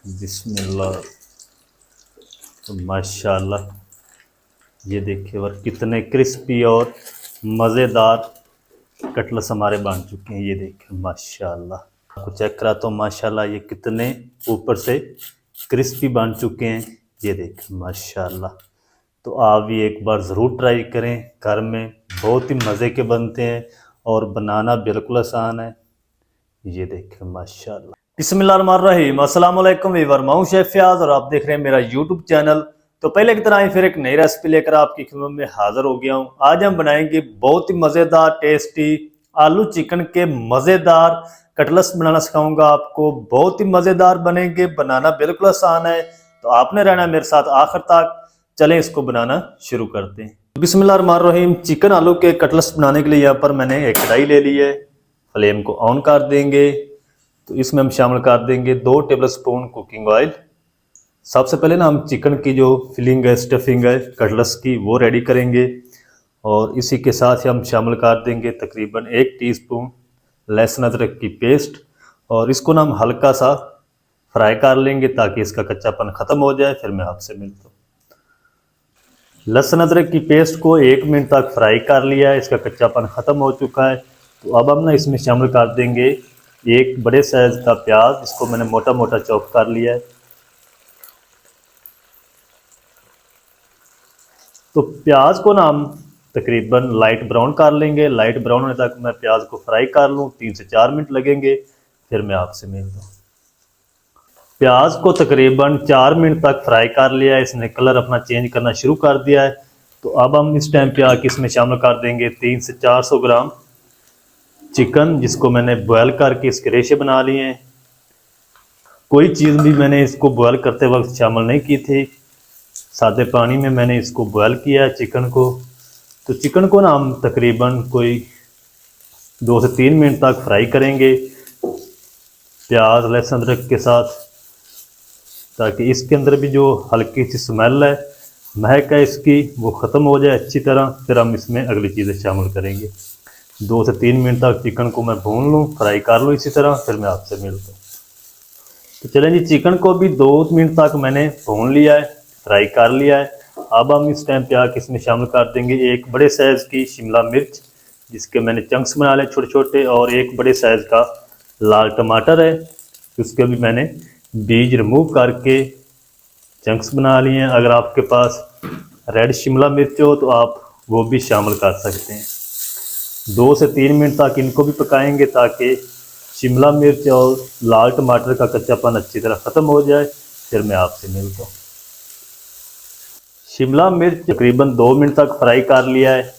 बिस्मिल्लाह। तो माशाल्लाह ये देखिए और कितने क्रिस्पी और मज़ेदार कटलेट्स हमारे बन चुके हैं। ये देखिए माशाल्लाह, आपको चेक करा तो माशाल्लाह ये कितने ऊपर से क्रिस्पी बन चुके हैं। ये देखिए माशाल्लाह। तो आप भी एक बार ज़रूर ट्राई करें, घर में बहुत ही मज़े के बनते हैं और बनाना बिल्कुल आसान है। ये देखें माशाल्लाह। बिस्मिल्लाहिर्रहमानिर्रहीम, अस्सलाम वालेकुम वीवर, मैं हूं शेफ फयाज और आप देख रहे हैं मेरा यूट्यूब चैनल। तो पहले की तरह ही फिर एक नई रेसिपी लेकर आपकी खिदमत में हाजिर हो गया हूं। आज हम बनाएंगे बहुत ही मज़ेदार टेस्टी आलू चिकन के मज़ेदार कटलेट्स बनाना सिखाऊंगा आपको। बहुत ही मज़ेदार बनेंगे, बनाना बिल्कुल आसान है। तो आपने रहना मेरे साथ आखिर तक। चलें इसको बनाना शुरू करते हैं। बिस्मिल्लाहिर्रहमानिर्रहीम, चिकन आलू के कटलेट्स बनाने के लिए यहाँ पर मैंने एक कढ़ाई ले ली है। फ्लेम को ऑन कर देंगे। तो इसमें हम शामिल कर देंगे 2 टेबल स्पून कुकिंग ऑयल। सबसे पहले ना हम चिकन की जो फिलिंग है, स्टफिंग है कटलेट्स की, वो रेडी करेंगे। और इसी के साथ ही हम शामिल कर देंगे तकरीबन 1 टीस्पून लहसुन अदरक की पेस्ट। और इसको ना हम हल्का सा फ्राई कर लेंगे ताकि इसका कच्चापन ख़त्म हो जाए। फिर मैं आपसे मिलता हूँ। लहसुन अदरक की पेस्ट को 1 मिनट तक फ्राई कर लिया है, इसका कच्चापन ख़त्म हो चुका है। तो अब हम ना इसमें शामिल कर देंगे 1 बड़े साइज़ का प्याज, इसको मैंने मोटा मोटा चॉप कर लिया है। तो प्याज को ना हम तकरीबन लाइट ब्राउन कर लेंगे। लाइट ब्राउन होने तक मैं प्याज को फ्राई कर लूँ, 3 से 4 मिनट लगेंगे। फिर मैं आपसे मिलता हूँ। प्याज को तकरीबन 4 मिनट तक फ्राई कर लिया है, इसने कलर अपना चेंज करना शुरू कर दिया है। तो अब हम इस टाइम पे आके इसमें शामिल कर देंगे 300 से 400 ग्राम चिकन, जिसको मैंने बॉयल करके इसके रेशे बना लिए हैं। कोई चीज़ भी मैंने इसको बॉयल करते वक्त शामिल नहीं की थी, सादे पानी में मैंने इसको बॉयल किया है चिकन को। तो चिकन को ना हम तकरीबन कोई 2 से 3 मिनट तक फ्राई करेंगे प्याज लहसुन अदरक के साथ, ताकि इसके अंदर भी जो हल्की सी स्मेल है, महक है इसकी, वो ख़त्म हो जाए अच्छी तरह। फिर हम इसमें अगली चीज़ें शामिल करेंगे। 2 से 3 मिनट तक चिकन को मैं भून लूँ, फ्राई कर लूँ इसी तरह। फिर मैं आपसे मिलता हूँ। तो चलें जी, चिकन को भी 2 मिनट तक मैंने भून लिया है, फ्राई कर लिया है। अब हम इस टाइम पे आके इसमें शामिल कर देंगे 1 बड़े साइज़ की शिमला मिर्च, जिसके मैंने चंक्स बना लिए छोटे छोटे। और 1 बड़े साइज़ का लाल टमाटर है, उसके भी मैंने बीज रिमूव करके चंक्स बना लिए हैं। अगर आपके पास रेड शिमला मिर्च हो तो आप वो भी शामिल कर सकते हैं। 2 से 3 मिनट तक इनको भी पकाएंगे ताकि शिमला मिर्च और लाल टमाटर का कच्चापन अच्छी तरह ख़त्म हो जाए। फिर मैं आपसे मिलता हूँ। शिमला मिर्च तकरीबन 2 मिनट तक फ्राई कर लिया है,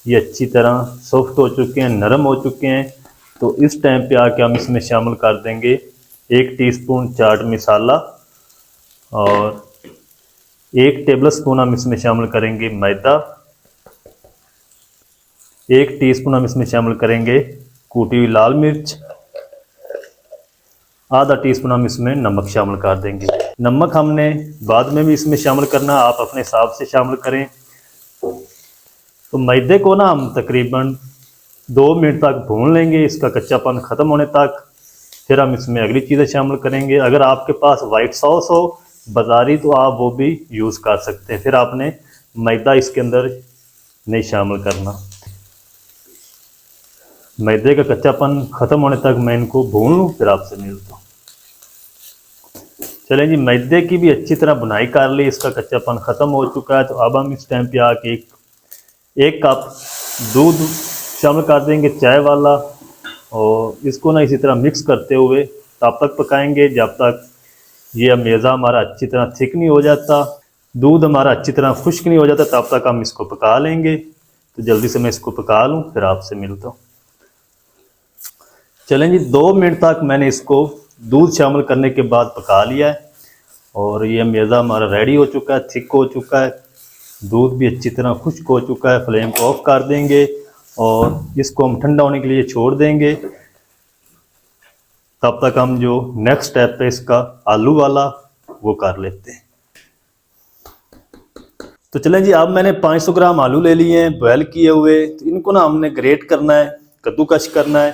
ये अच्छी तरह सॉफ्ट हो चुके हैं, नरम हो चुके हैं। तो इस टाइम पे आके हम इसमें शामिल कर देंगे 1 टीस्पून चाट मसाला और 1 टेबल स्पून हम इसमें शामिल करेंगे मैदा। 1 टीस्पून हम इसमें शामिल करेंगे कूटी हुई लाल मिर्च। आधा टीस्पून हम इसमें नमक शामिल कर देंगे। नमक हमने बाद में भी इसमें शामिल करना, आप अपने हिसाब से शामिल करें। तो मैदे को ना हम तकरीबन 2 मिनट तक भून लेंगे, इसका कच्चापन ख़त्म होने तक। फिर हम इसमें अगली चीज़ें शामिल करेंगे। अगर आपके पास वाइट सॉस हो बाज़ारी तो आप वो भी यूज़ कर सकते हैं। फिर आपने मैदा इसके अंदर नहीं शामिल करना। मैदे का कच्चापन ख़त्म होने तक मैं इनको भून लूँ, फिर आपसे मिलता हूँ। चलें जी, मैदे की भी अच्छी तरह बुनाई कर ली, इसका कच्चापन ख़त्म हो चुका है। तो अब हम इस टाइम पे आके 1 कप दूध शामिल कर देंगे चाय वाला। और इसको ना इसी तरह मिक्स करते हुए तब तक पकाएंगे जब तक ये मेज़ा हमारा अच्छी तरह थिक नहीं हो जाता, दूध हमारा अच्छी तरह खुश्क नहीं हो जाता, तब तक हम इसको पका लेंगे। तो जल्दी से मैं इसको पका लूँ, फिर आपसे मिलता हूँ। चलें जी, 2 मिनट तक मैंने इसको दूध शामिल करने के बाद पका लिया है और ये मेज़ा हमारा रेडी हो चुका है, थिक हो चुका है, दूध भी अच्छी तरह खुश्क हो चुका है। फ्लेम को ऑफ कर देंगे और इसको हम ठंडा होने के लिए छोड़ देंगे। तब तक हम जो नेक्स्ट स्टेप है इसका आलू वाला, वो कर लेते हैं। तो चलें जी, अब मैंने 500 ग्राम आलू ले लिए हैं बॉयल किए हुए। तो इनको ना हमने ग्रेट करना है, कद्दूकश करना है।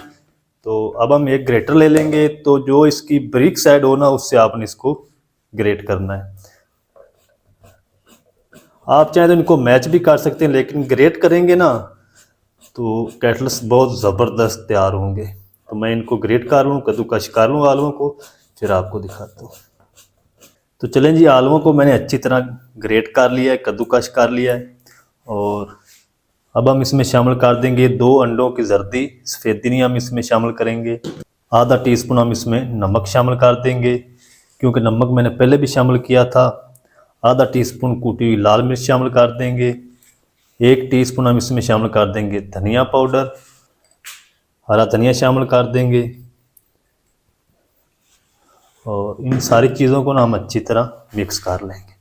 तो अब हम एक ग्रेटर ले लेंगे, तो जो इसकी बारीक साइड हो ना उससे आपने इसको ग्रेट करना है। आप चाहें तो इनको मैच भी कर सकते हैं, लेकिन ग्रेट करेंगे ना तो कटलेट्स बहुत ज़बरदस्त तैयार होंगे। तो मैं इनको ग्रेट कर लूँ, कद्दूकश कर लूँ आलूओं को, फिर आपको दिखाता हूँ। तो चलें जी, आलूओं को मैंने अच्छी तरह ग्रेट कर लिया है, कद्दूकश कर लिया है। और अब हम इसमें शामिल कर देंगे 2 अंडों की जर्दी, सफ़ेदी नहीं हम इसमें शामिल करेंगे। आधा टीस्पून हम इसमें नमक शामिल कर देंगे, क्योंकि नमक मैंने पहले भी शामिल किया था। आधा टीस्पून कूटी हुई लाल मिर्च शामिल कर देंगे। 1 टीस्पून हम इसमें शामिल कर देंगे धनिया पाउडर, हरा धनिया शामिल कर देंगे। और इन सारी चीज़ों को ना हम अच्छी तरह मिक्स कर लेंगे।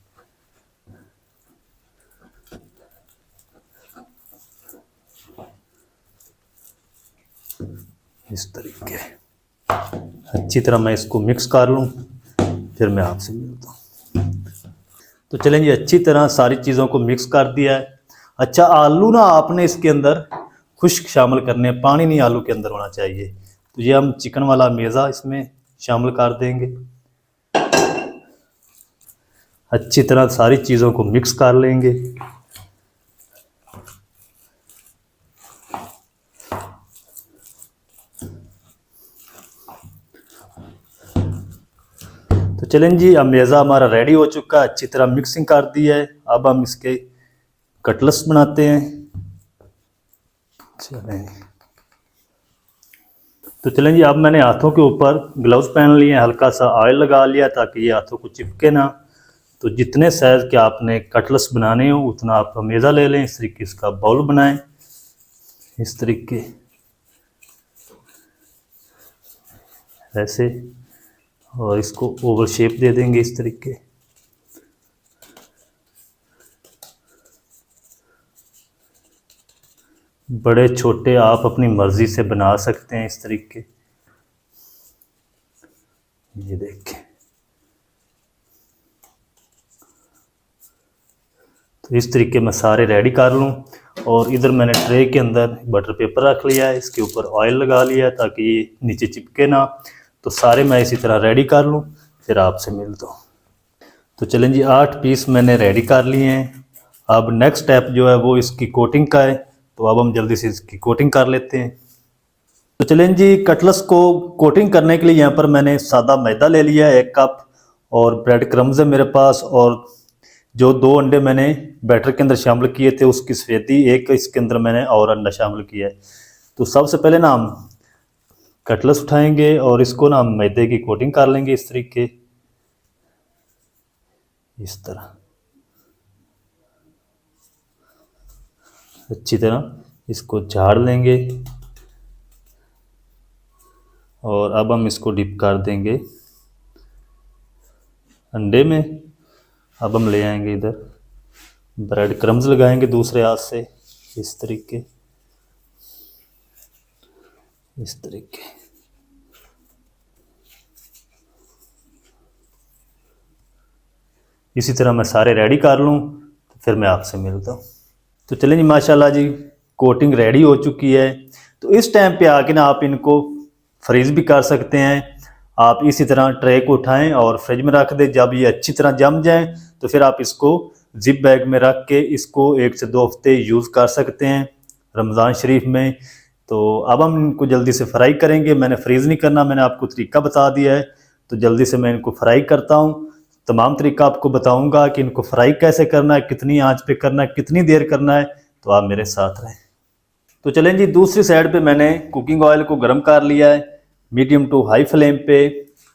इस तरीके अच्छी तरह मैं इसको मिक्स कर लूँ, फिर मैं आपसे मिलता हूँ। तो चलें जी, अच्छी तरह सारी चीज़ों को मिक्स कर दिया है। अच्छा, आलू ना आपने इसके अंदर खुश्क शामिल करने हैं, पानी नहीं आलू के अंदर होना चाहिए। तो ये हम चिकन वाला मेज़ा इसमें शामिल कर देंगे। अच्छी तरह सारी चीज़ों को मिक्स कर लेंगे। तो चलें जी, अब मेज़ा हमारा रेडी हो चुका है, अच्छी तरह मिक्सिंग कर दी है। अब हम इसके कटलेट्स बनाते हैं। चलें, तो चलें जी, अब मैंने हाथों के ऊपर ग्लव्स पहन लिए हैं, हल्का सा ऑयल लगा लिया ताकि ये हाथों को चिपके ना। तो जितने साइज़ के आपने कटलेट्स बनाने हो उतना आप मेज़ा ले लें, इस तरीके इसका बाउल बनाएं, इस तरीके ऐसे, और इसको ओवल शेप दे देंगे इस तरीके। बड़े छोटे आप अपनी मर्ज़ी से बना सकते हैं इस तरीके। ये देखें, तो इस तरीके मैं सारे रेडी कर लूँ। और इधर मैंने ट्रे के अंदर बटर पेपर रख लिया है, इसके ऊपर ऑयल लगा लिया है ताकि ये नीचे चिपके ना। तो सारे मैं इसी तरह रेडी कर लूँ, फिर आपसे मिलता हूँ। तो चलें जी, 8 पीस मैंने रेडी कर लिए हैं। अब नेक्स्ट स्टेप जो है वो इसकी कोटिंग का है, तो अब हम जल्दी से इसकी कोटिंग कर लेते हैं। तो चलें जी, कटलेट्स को कोटिंग करने के लिए यहाँ पर मैंने सादा मैदा ले लिया है 1 कप, और ब्रेड क्रम्स है मेरे पास, और जो 2 अंडे मैंने बैटर के अंदर शामिल किए थे उसकी सफ़ेदी 1 इसके अंदर मैंने और अंडा शामिल किया है। तो सबसे पहले ना हम कटलेट्स उठाएंगे और इसको ना हम मैदे की कोटिंग कर लेंगे इस तरीके, इस तरह अच्छी तरह इसको झाड़ लेंगे। और अब हम इसको डिप कर देंगे अंडे में। अब हम ले आएंगे इधर ब्रेड क्रम्स लगाएंगे दूसरे हाथ से इस तरीके, इस तरीके। इसी तरह मैं सारे रेडी कर लूँ, तो फिर मैं आपसे मिलता हूँ। तो चलें जी, माशाल्लाह जी, कोटिंग रेडी हो चुकी है। तो इस टाइम पे आके ना आप इनको फ्रीज़ भी कर सकते हैं। आप इसी तरह ट्रे को उठाएं और फ्रिज में रख दें। जब ये अच्छी तरह जम जाए तो फिर आप इसको जिप बैग में रख के इसको 1 से 2 हफ्ते यूज़ कर सकते हैं रमज़ान शरीफ में। तो अब हम इनको जल्दी से फ्राई करेंगे। मैंने फ्रीज़ नहीं करना, मैंने आपको तरीका बता दिया है। तो जल्दी से मैं इनको फ्राई करता हूँ। तमाम तरीका आपको बताऊंगा कि इनको फ्राई कैसे करना है, कितनी आंच पे करना है, कितनी देर करना है। तो आप मेरे साथ रहें। तो चलें जी, दूसरी साइड पे मैंने कुकिंग ऑयल को गर्म कर लिया है मीडियम टू हाई फ्लेम पे।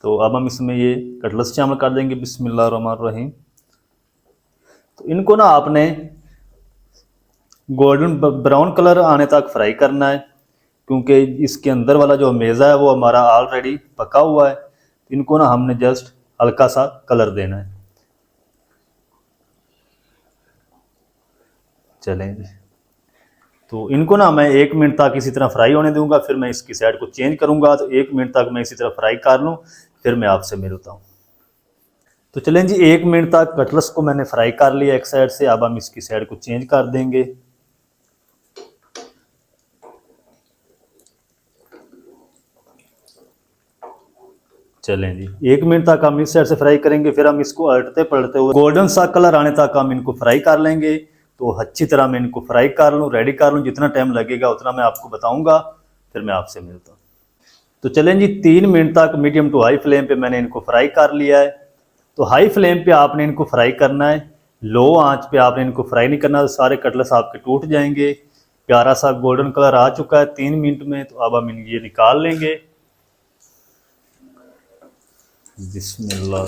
तो अब हम इसमें ये कटलेट्स शामिल कर देंगे, बिस्मिल्लाहिर्रहमानिर्रहीम। तो इनको ना आपने गोल्डन ब्राउन कलर आने तक फ्राई करना है, क्योंकि इसके अंदर वाला जो मेज़ा है वो हमारा ऑलरेडी पका हुआ है। इनको ना हमने जस्ट हल्का सा कलर देना है। चलें जी, तो इनको ना मैं 1 मिनट तक इसी तरह फ्राई होने दूंगा, फिर मैं इसकी साइड को चेंज करूंगा। तो 1 मिनट तक मैं इसी तरह फ्राई कर लूँ, फिर मैं आपसे मिलता हूँ। तो चलें जी, 1 मिनट तक कटलेट्स को मैंने फ्राई कर लिया एक साइड से। अब हम इसकी साइड को चेंज कर देंगे। चलें जी, 1 मिनट तक हम इस साइड से फ्राई करेंगे, फिर हम इसको अलटते पलटते हुए गोल्डन सा कलर आने तक हम इनको फ्राई कर लेंगे। तो अच्छी तरह मैं इनको फ्राई कर लूँ, रेडी कर लूँ, जितना टाइम लगेगा उतना मैं आपको बताऊंगा, फिर मैं आपसे मिलता हूँ। तो चलें जी, 3 मिनट तक मीडियम टू हाई फ्लेम पे मैंने इनको फ्राई कर लिया है। तो हाई फ्लेम पे आपने इनको फ्राई करना है, लो आंच पे आपने इनको फ्राई नहीं करना, तो सारे कटलेट्स आपके टूट जाएंगे। प्यारा सा गोल्डन कलर आ चुका है 3 मिनट में, तो अब हम ये निकाल लेंगे। बिस्मिल्लाह।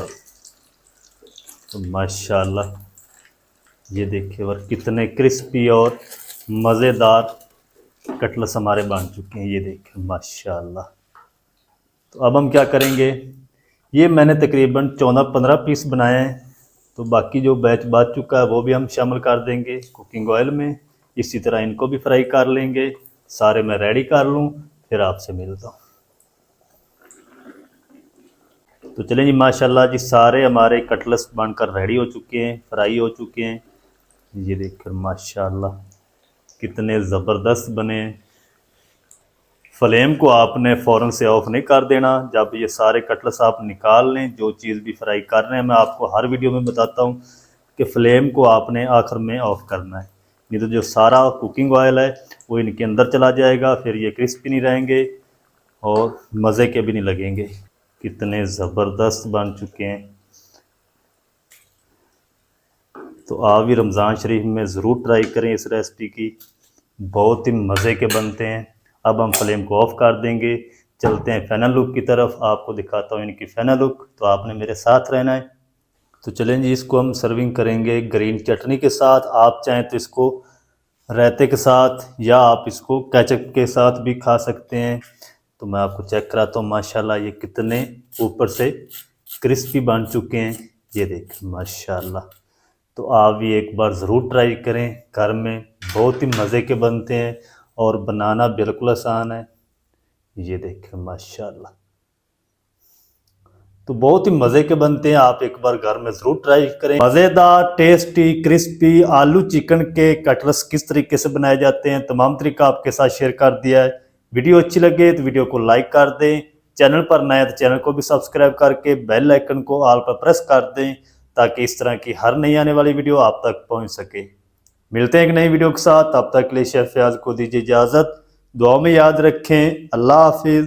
तो माशाल्लाह ये देखिए और कितने क्रिस्पी और मज़ेदार कटलेट्स हमारे बन चुके हैं, ये देखिए माशाल्लाह। तो अब हम क्या करेंगे, ये मैंने तकरीबन 14-15 पीस बनाए हैं, तो बाकी जो बैच बच चुका है वो भी हम शामिल कर देंगे कुकिंग ऑयल में। इसी तरह इनको भी फ्राई कर लेंगे, सारे मैं रेडी कर लूँ, फिर आपसे मिलता हूँ। तो चलें जी, माशाल्लाह जी सारे हमारे कटलेट्स बनकर रेडी हो चुके हैं, फ्राई हो चुके हैं। ये देखकर माशाल्लाह कितने ज़बरदस्त बने हैं। फ्लेम को आपने फ़ौरन से ऑफ़ नहीं कर देना। जब ये सारे कटलेट्स आप निकाल लें, जो चीज़ भी फ्राई कर रहे हैं, मैं आपको हर वीडियो में बताता हूँ कि फ़्लेम को आपने आखिर में ऑफ़ करना है, नहीं तो जो सारा कुकिंग ऑयल है वो इनके अंदर चला जाएगा, फिर ये क्रिस्पी नहीं रहेंगे और मज़े के भी नहीं लगेंगे। कितने ज़बरदस्त बन चुके हैं। तो आप भी रमज़ान शरीफ में ज़रूर ट्राई करें इस रेसिपी की, बहुत ही मज़े के बनते हैं। अब हम फ्लेम को ऑफ़ कर देंगे, चलते हैं फाइनल लुक की तरफ, आपको दिखाता हूँ इनकी फाइनल लुक। तो आपने मेरे साथ रहना है। तो चलें जी, इसको हम सर्विंग करेंगे ग्रीन चटनी के साथ। आप चाहें तो इसको रायते के साथ या आप इसको केचप के साथ भी खा सकते हैं। तो मैं आपको चेक कराता हूँ, माशाल्लाह ये कितने ऊपर से क्रिस्पी बन चुके हैं, ये देखें माशाल्लाह। तो आप भी एक बार ज़रूर ट्राई करें, घर में बहुत ही मज़े के बनते हैं और बनाना बिल्कुल आसान है। ये देखें माशाल्लाह, तो बहुत ही मज़े के बनते हैं। आप एक बार घर में ज़रूर ट्राई करें। मज़ेदार, टेस्टी, क्रिस्पी आलू चिकन के कटलेट्स किस तरीके से बनाए जाते हैं, तमाम तरीका आपके साथ शेयर कर दिया है। वीडियो अच्छी लगे तो वीडियो को लाइक कर दें, चैनल पर नए तो चैनल को भी सब्सक्राइब करके बेल आइकन को ऑल पर प्रेस कर दें, ताकि इस तरह की हर नई आने वाली वीडियो आप तक पहुँच सके। मिलते हैं एक नई वीडियो के साथ, तब तक के लिए शेफ फयाज को दीजिए इजाज़त। दुआ में याद रखें। अल्लाह हाफिज़।